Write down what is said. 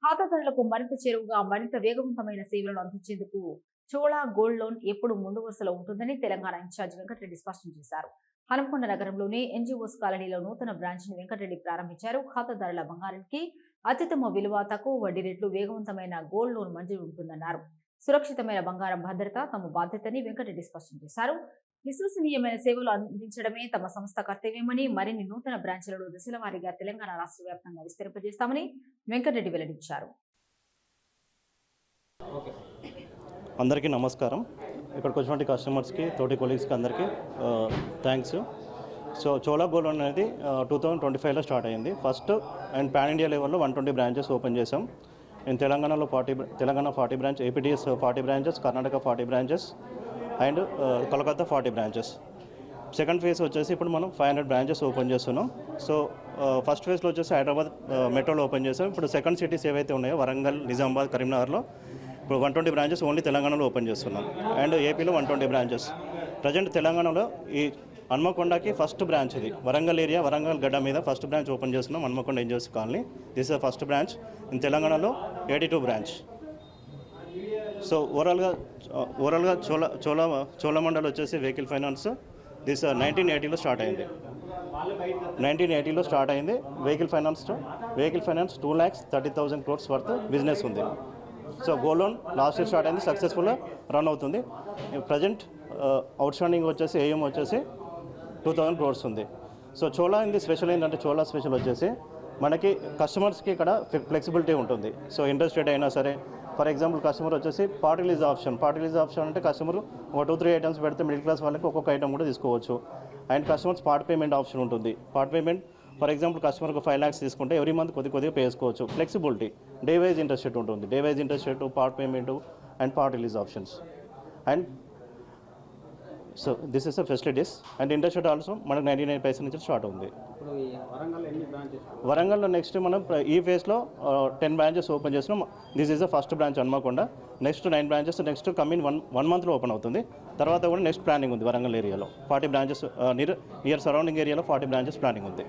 ఖాతాదారులకు మరింత చేరువగా మరింత వేగవంతమైన సేవలను అందించేందుకు చోళా గోల్డ్ లోన్ ఎప్పుడు ముందు వరుసలో ఉంటుందని తెలంగాణ ఇన్ఛార్జ్ వెంకటరెడ్డి స్పష్టం చేశారు. హనుమకొండ నగరంలోని ఎన్జీఓస్ కాలనీలో నూతన బ్రాంచ్ ని వెంకటరెడ్డి ప్రారంభించారు. ఖాతాదారుల బంగారానికి అత్యుత్తమ విలువ, తక్కువ వడ్డీ రేట్లు, వేగవంతమైన గోల్డ్ లోన్ మంజూరు ఉంటుందన్నారు. సురక్షితమైన బంగారం భద్రత తమ బాధ్యతని వెంకటరెడ్డి స్పష్టం చేశారు. విశ్వసనీయమైన సేవలు అందించడమే తమ సంస్థ కర్తవ్యమని, మరిన్ని నూతన బ్రాంచ్లను దశల వారీగా తెలంగాణ రాష్ట్ర వ్యాప్తంగా విస్తరింపజేస్తామని వెంకటరెడ్డి వెల్లడించారు. అందరికీ నమస్కారం. ఇక్కడికి వచ్చినటువంటి కస్టమర్స్కి, తోటి కొలీగ్స్కి అందరికీ thanks. So Chola gold loan అనేది 2025లో స్టార్ట్ అయింది. ఫస్ట్ అండ్ పాన్ ఇండియా లెవెల్లో 120 బ్రాంచెస్ ఓపెన్ చేసాం. నేను తెలంగాణలో 40 branch, APTS 40 branches, Karnataka 40 branches and Kolkata 40 branches. Second phase వచ్చేసి ఇప్పుడు మనం 500 బ్రాంచెస్ ఓపెన్ చేస్తున్నాం. సో ఫస్ట్ ఫేజ్లో వచ్చేసి హైదరాబాద్ మెట్రోలో ఓపెన్ చేసాం. ఇప్పుడు సెకండ్ సిటీస్ ఏవైతే ఉన్నాయో వరంగల్, నిజామాబాద్, కరీంనగర్లో ఇప్పుడు 120 బ్రాంచెస్ ఓన్లీ తెలంగాణలో ఓపెన్ చేస్తున్నాం. అండ్ ఏపీలో 120 బ్రాంచెస్. ప్రజెంట్ తెలంగాణలో ఈ హన్మకొండకి ఫస్ట్ బ్రాంచ్ ఇది. వరంగల్ ఏరియా, వరంగల్ గడ్డ మీద ఫస్ట్ బ్రాంచ్ ఓపెన్ చేస్తున్నాం. Hanamkonda NGOs colony. This is first branch. In తెలంగాణలో 82 బ్రాంచ్. సో ఓవరాల్గా చోళమండల్ వచ్చేసి వెహికల్ ఫైనాన్స్ దిస్ 1980లో స్టార్ట్ అయింది. 1980లో స్టార్ట్ అయింది vehicle finance 2,30,000 crores worth business ఉంది. So gold loan last year start అయింది, సక్సెస్ఫుల్గా రన్ అవుతుంది. ప్రజెంట్ అవుట్ స్టాండింగ్ వచ్చేసి ఏఎం వచ్చేసి 2,000 crores ఉంది. సో చోళా ఇంది స్పెషల్ ఏంటంటే, చోళా స్పెషల్ వచ్చేసి మనకి కస్టమర్స్కి ఇక్కడ ఫ్లెక్సిబిలిటీ ఉంటుంది. సో ఇంట్రెస్ట్ రేట్ అయినా సరే, ఫర్ ఎగ్జాంపుల్ కస్టమర్ వచ్చేసి పార్టీ రిలీజ్ ఆప్షన్ అంటే కస్టమర్ ఒక 2-3 ఐటమ్స్ పెడితే మిడిల్ క్లాస్ వాళ్ళకి ఒక్కొక్క ఐటమ్ కూడా తీసుకోవచ్చు. And customers part payment option ఉంటుంది. పార్ట్ పేమెంట్ ఫర్ ఎగ్జాంపుల్ కస్టమర్కి 5 lakhs తీసుకుంటే ఎవ్రీ మంత్ కొద్దిగా పే చేసుకోవచ్చు. Flexibility, day wise interest rate ఉంటుంది. Day wise interest rate, part payment and part release options. And so this is the facilities. And interest rate also మనకు 99 పైసల నుంచి start ఉంది. వరంగల్లో నెక్స్ట్ మనం ఈ ఫేజ్లో 10 బ్రాంచెస్ ఓపెన్ చేసినాం. This is the first branch Hanamkonda. Next 9 branches next coming one మంత్లో ఓపెన్ అవుతుంది. తర్వాత కూడా నెక్స్ట్ ప్లానింగ్ ఉంది వరంగల్ ఏరియాలో 40 బ్రాంచెస్, నియర్ సరౌండింగ్ ఏరియాలో 40 బ్రాంచెస్ ప్లానింగ్ ఉంది.